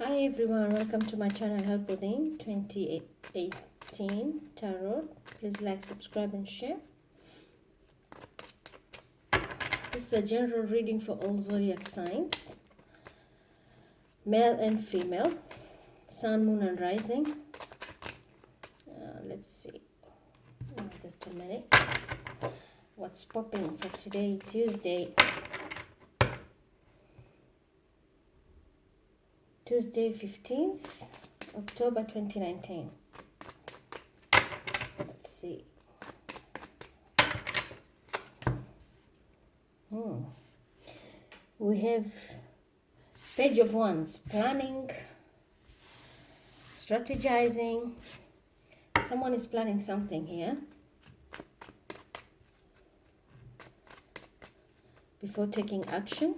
Hi everyone, welcome to my channel Helpwithin 2018 Tarot. Please like, subscribe and share. This is a general reading for all zodiac signs, male and female, sun, moon and rising. Let's see, just a minute, what's popping for today, Tuesday 15th October 2019. Let's see. We have Page of Wands, planning, strategizing. Someone is planning something here before taking action.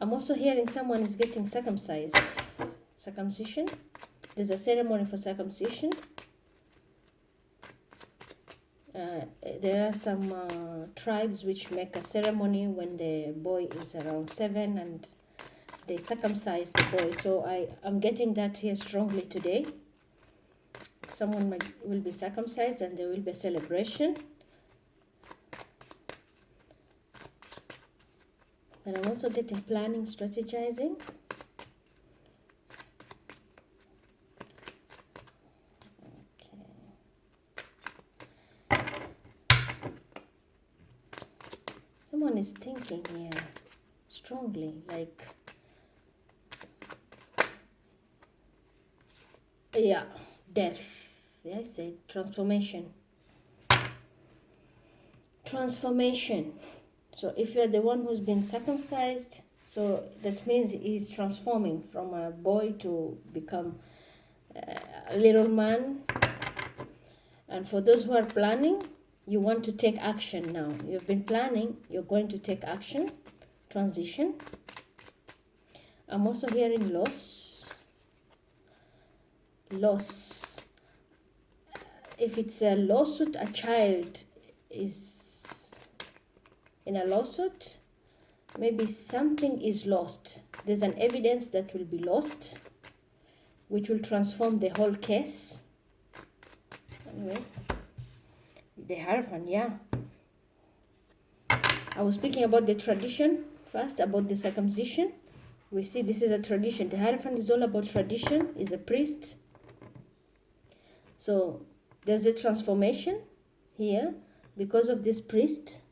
I'm also hearing someone is getting circumcised. Circumcision. There's a ceremony for circumcision. There are some tribes which make a ceremony when the boy is around 7 and they circumcise the boy. So I'm getting that here strongly today. Someone will be circumcised and there will be a celebration. But I'm also getting planning, strategizing. Okay. Someone is thinking here strongly, like, yeah, death. Yeah, I said transformation. Transformation. So if you're the one who's been circumcised, so that means he's transforming from a boy to become a little man. And for those who are planning, you want to take action now. You've been planning, you're going to take action. Transition. I'm also hearing loss. Loss. If it's a lawsuit, a child is in a lawsuit, maybe something is lost. There's an evidence that will be lost, which will transform the whole case. Anyway, the Hierophant, yeah. I was speaking about the tradition first, about the circumcision. We see this is a tradition. The Hierophant is all about tradition, is a priest. So there's a transformation here because of this priest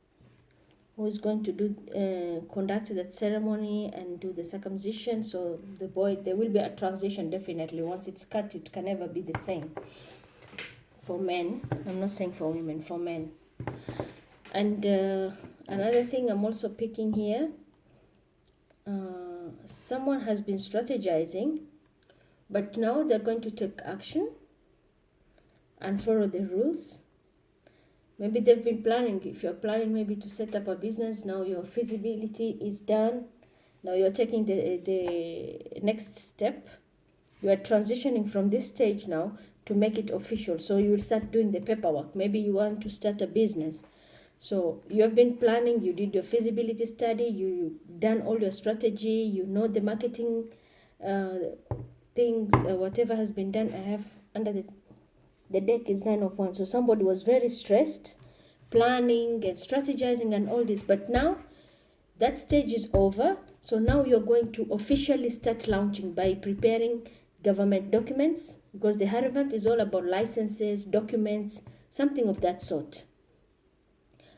who is going to do conduct that ceremony and do the circumcision. So the boy, there will be a transition definitely. Once it's cut, it can never be the same. For men, I'm not saying for women, for men. And another thing I'm also picking here, someone has been strategizing, but now they're going to take action and follow the rules. Maybe they've been planning. If you're planning maybe to set up a business, now your feasibility is done. Now you're taking the next step. You are transitioning from this stage now to make it official. So you will start doing the paperwork. Maybe you want to start a business. So you have been planning, you did your feasibility study, you done all your strategy, you know the marketing things, whatever has been done. I have under the deck is 9 of Wands. So somebody was very stressed, planning and strategizing and all this. But now that stage is over. So now you're going to officially start launching by preparing government documents, because the Hierophant is all about licenses, documents, something of that sort.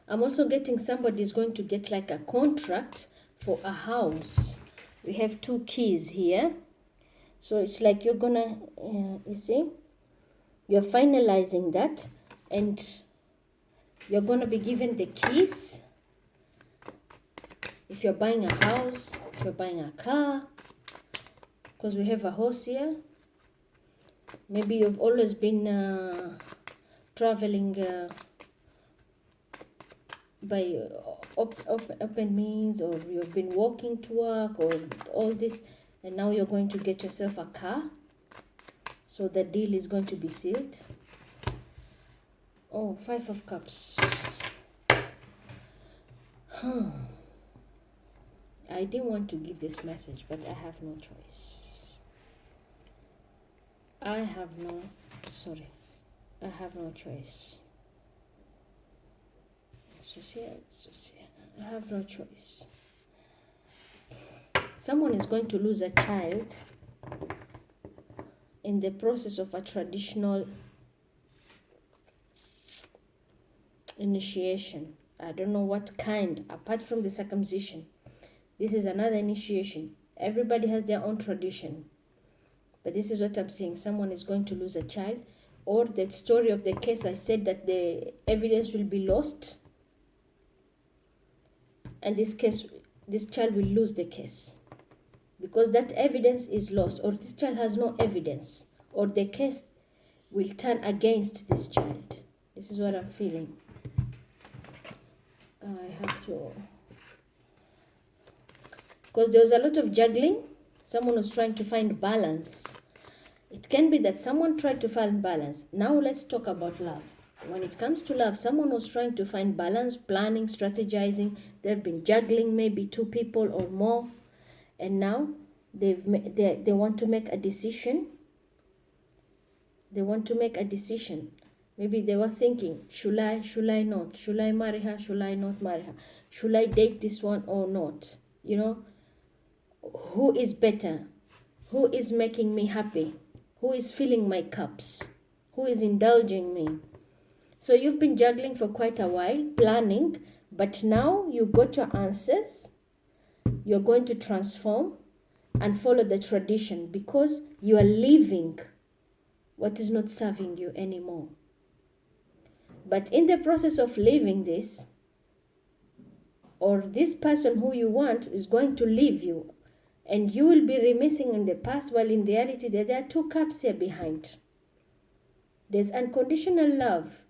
I'm also getting somebody is going to get like a contract for a house. We have 2 keys here. So it's like you're gonna, you see, you're finalizing that and you're going to be given the keys. If you're buying a house, if you're buying a car, because we have a horse here. Maybe you've always been traveling by open means, or you've been walking to work, or all this, and now you're going to get yourself a car. So the deal is going to be sealed. Oh, 5 of Cups. I didn't want to give this message, but I have no choice. I have no choice. It's just here. I have no choice. Someone is going to lose a child in the process of a traditional initiation. I don't know what kind, apart from the circumcision. This is another initiation. Everybody has their own tradition. But this is what I'm saying. Someone is going to lose a child. Or that story of the case, I said that the evidence will be lost. And this child will lose the case. Because that evidence is lost. Or this child has no evidence. Or the case will turn against this child. This is what I'm feeling. I have to... Because there was a lot of juggling. Someone was trying to find balance. It can be that someone tried to find balance. Now let's talk about love. When it comes to love, someone was trying to find balance, planning, strategizing. They've been juggling maybe 2 people or more. And now they want to make a decision. They want to make a decision. Maybe they were thinking, should I not? Should I marry her? Should I not marry her? Should I date this one or not? You know, who is better? Who is making me happy? Who is filling my cups? Who is indulging me? So you've been juggling for quite a while, planning, but now you got your answers. You're going to transform and follow the tradition because you are leaving what is not serving you anymore. But in the process of leaving this, or this person who you want is going to leave you, and you will be reminiscing in the past, while in reality there are 2 cups here behind. There's unconditional love.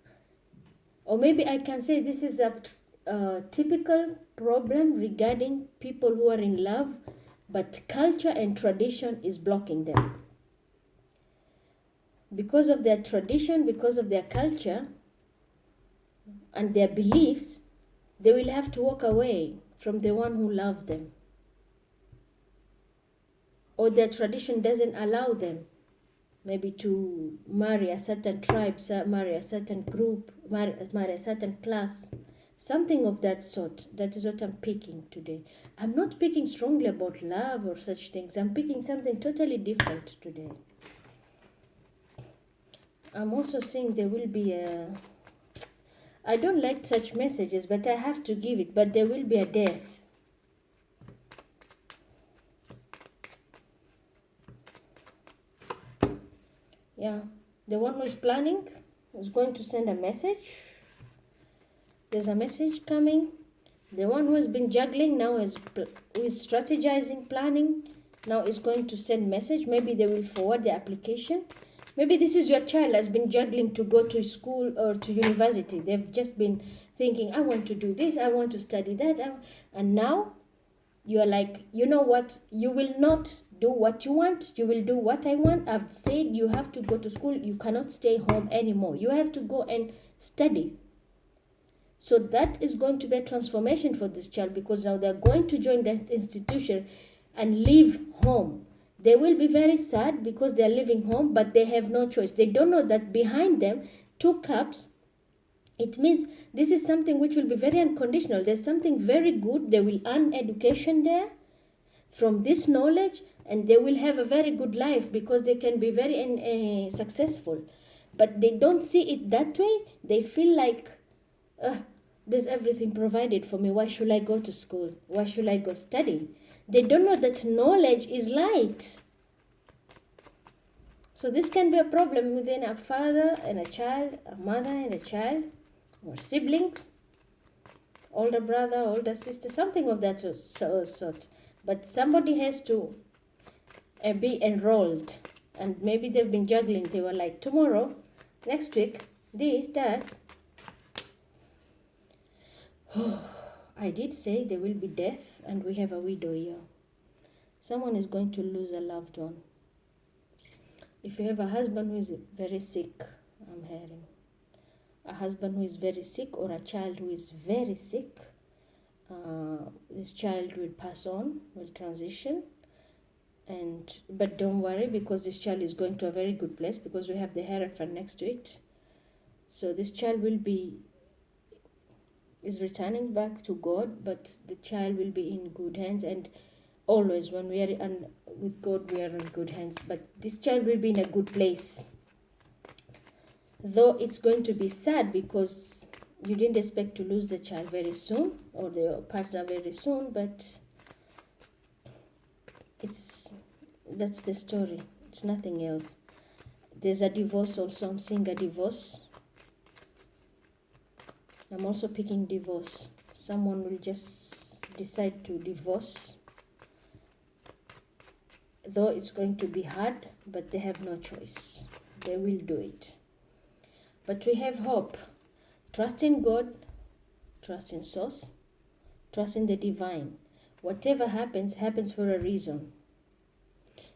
Or maybe I can say this is a typical problem regarding people who are in love, but culture and tradition is blocking them. Because of their tradition, because of their culture and their beliefs, they will have to walk away from the one who loved them. Or their tradition doesn't allow them maybe to marry a certain tribe, marry a certain group, marry a certain class, something of that sort. That is what I'm picking today. I'm not picking strongly about love or such things. I'm picking something totally different today. I'm also saying there will be I don't like such messages, but I have to give it. But there will be a death. Yeah, the one who is planning is going to send a message. There's a message coming. The one who has been juggling now who is strategizing, planning, now is going to send message. Maybe they will forward the application. Maybe this is your child has been juggling to go to school or to university. They've just been thinking, I want to do this, I want to study that. And now you are like, you know what? You will not do what you want. You will do what I want. I've said you have to go to school. You cannot stay home anymore. You have to go and study. So that is going to be a transformation for this child because now they're going to join that institution and leave home. They will be very sad because they're leaving home, but they have no choice. They don't know that behind them, 2 cups, it means this is something which will be very unconditional. There's something very good. They will earn education there from this knowledge, and they will have a very good life because they can be very successful. But they don't see it that way. They feel like, there's everything provided for me. Why should I go to school? Why should I go study? They don't know that knowledge is light. So this can be a problem within a father and a child, a mother and a child, or siblings, older brother, older sister, something of that sort. But somebody has to be enrolled. And maybe they've been juggling. They were like, tomorrow, next week, this, that. I did say there will be death, and we have a widow here. Someone is going to lose a loved one. If you have a husband who is very sick, I'm hearing. A husband who is very sick or a child who is very sick, this child will pass on, will transition. But don't worry, because this child is going to a very good place, because we have the Hierophant next to it. So this child is returning back to God, but the child will be in good hands. And always when we are with God, we are in good hands. But this child will be in a good place. Though it's going to be sad, because you didn't expect to lose the child very soon, or the partner very soon, but that's the story. It's nothing else. There's a divorce also. I'm seeing a divorce. I'm also picking divorce. Someone will just decide to divorce. Though it's going to be hard, but they have no choice. They will do it. But we have hope. Trust in God. Trust in Source. Trust in the divine. Whatever happens, happens for a reason.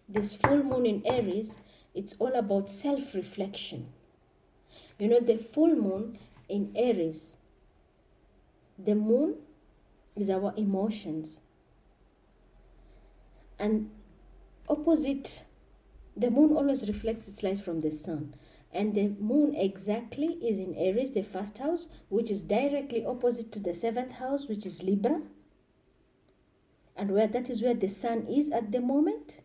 This full moon in Aries, it's all about self-reflection. You know, the full moon in Aries, the moon is our emotions. And opposite, the moon always reflects its light from the sun. And the moon exactly is in Aries, the first house, which is directly opposite to the 7th house, which is Libra. And that is where the sun is at the moment.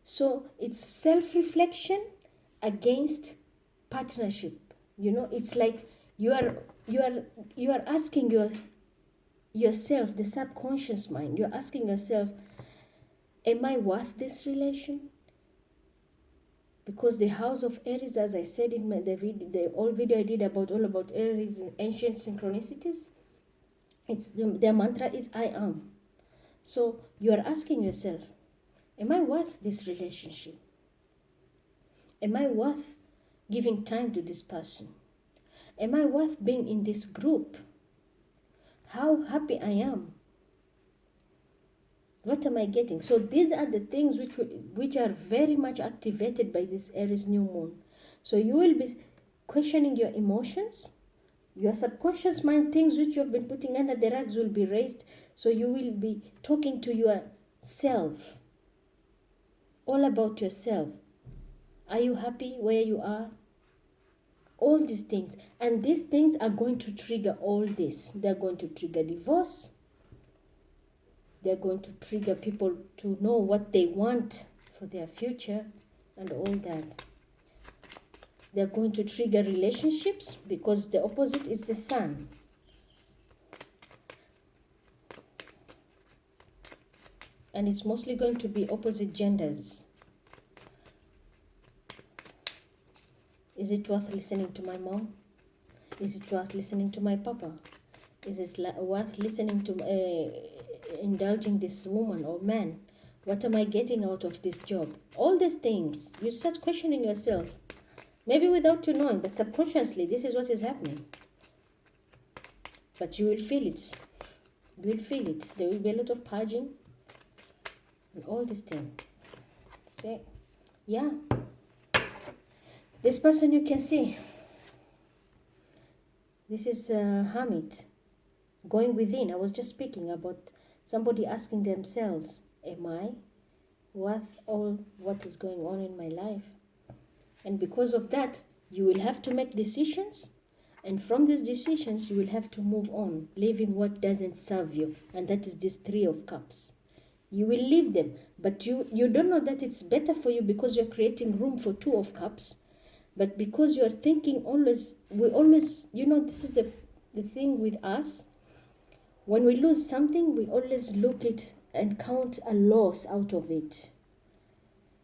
So it's self-reflection against partnership. You know, it's like you are asking yourself, the subconscious mind, you're asking yourself, am I worth this relation? Because the house of Aries, as I said in the old video I did all about Aries and ancient synchronicities, their mantra is I am. So you are asking yourself, am I worth this relationship? Am I worth giving time to this person? Am I worth being in this group? How happy I am? What am I getting? So these are the things which are very much activated by this Aries new moon. So you will be questioning your emotions. Your subconscious mind, things which you have been putting under the rugs, will be raised. So you will be talking to yourself. All about yourself. Are you happy where you are? All these things. And these things are going to trigger all this. They're going to trigger divorce. They're going to trigger people to know what they want for their future and all that. They're going to trigger relationships, because the opposite is the sun. And it's mostly going to be opposite genders. Is it worth listening to my mom? Is it worth listening to my papa? Is it worth listening to indulging this woman or man? What am I getting out of this job? All these things, you start questioning yourself. Maybe without you knowing, but subconsciously, this is what is happening. But you will feel it. You will feel it. There will be a lot of purging and all these things. See? Yeah. This person you can see. This is Hermit. Going within. I was just speaking about somebody asking themselves, am I worth all what is going on in my life? And because of that, you will have to make decisions. And from these decisions, you will have to move on, leaving what doesn't serve you. And that is this 3 of Cups. You will leave them. But you don't know that it's better for you, because you're creating room for 2 of Cups. But because you're thinking always, this is the thing with us. When we lose something, we always look it and count a loss out of it.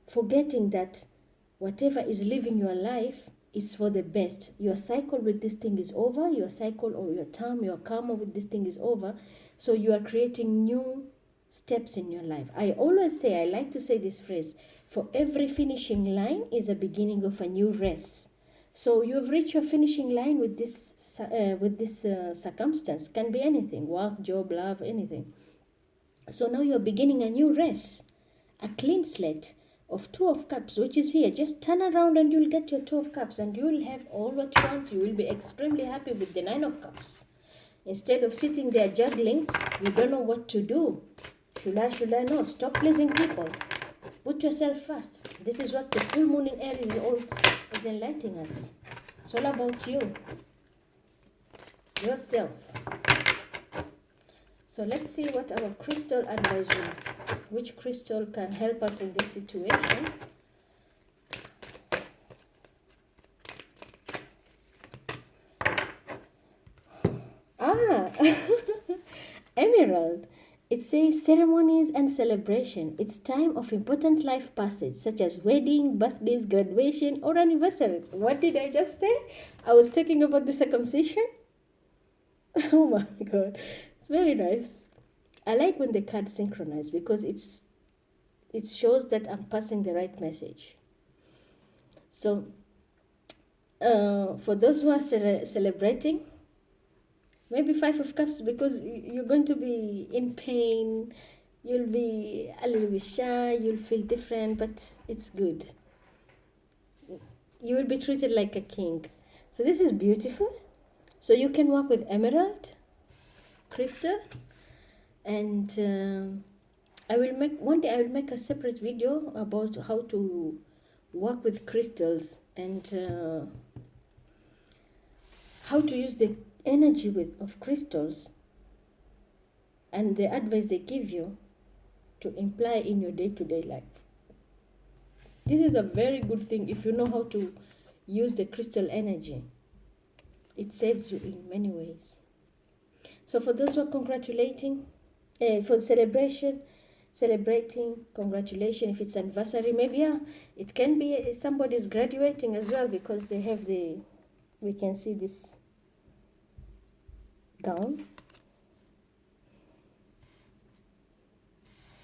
Forgetting that whatever is living your life is for the best. Your cycle with this thing is over. Your cycle or your term, your karma with this thing is over. So you are creating new steps in your life. I like to say this phrase, for every finishing line is a beginning of a new race. So you've reached your finishing line with this circumstance. Can be anything, work, job, love, anything. So now you're beginning a new race, a clean slate of 2 of Cups, which is here. Just turn around and you'll get your 2 of Cups, and you will have all what you want. You will be extremely happy with the 9 of Cups. Instead of sitting there juggling, you don't know what to do. Should I not? Stop pleasing people. Put yourself first. This is what the full moon in Aries is enlightening us. It's all about you, yourself. So let's see what our crystal advice will. Which crystal can help us in this situation? Ah, Emerald. It says ceremonies and celebration. It's time of important life passage such as wedding, birthdays, graduation, or anniversaries. What did I just say? I was talking about the circumcision. Oh my god. It's very nice. I like when the cards synchronize because it shows that I'm passing the right message. So, for those who are celebrating, maybe Five of Cups because you're going to be in pain. You'll be a little bit shy. You'll feel different, but it's good. You will be treated like a king. So this is beautiful. So you can work with emerald, crystal, and one day I will make a separate video about how to work with crystals and how to use the energy of crystals and the advice they give you to imply in your day-to-day life. This is a very good thing if you know how to use the crystal energy. It saves you in many ways. So for those who are congratulating, for celebration, celebrating, congratulations. If it's anniversary, maybe it can be somebody's graduating as well because they have we can see this gown.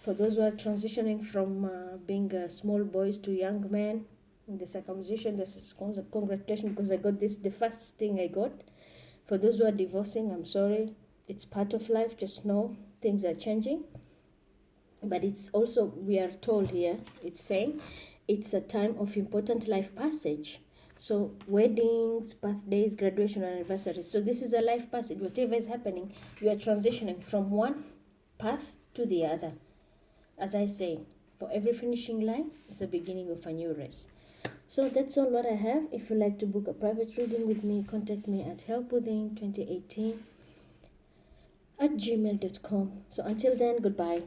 For those who are transitioning from being small boys to young men in the circumcision, this is congratulations because I got this, the first thing I got. For those who are divorcing, I'm sorry. It's part of life. Just know things are changing. But it's also, we are told here, it's saying it's a time of important life passage. So weddings, birthdays, graduation, and anniversaries. So this is a life passage. Whatever is happening, you are transitioning from one path to the other. As I say, for every finishing line is the beginning of a new race. So that's all what I have. If you like to book a private reading with me, contact me at helpwithin2018 at gmail.com. So until then, goodbye.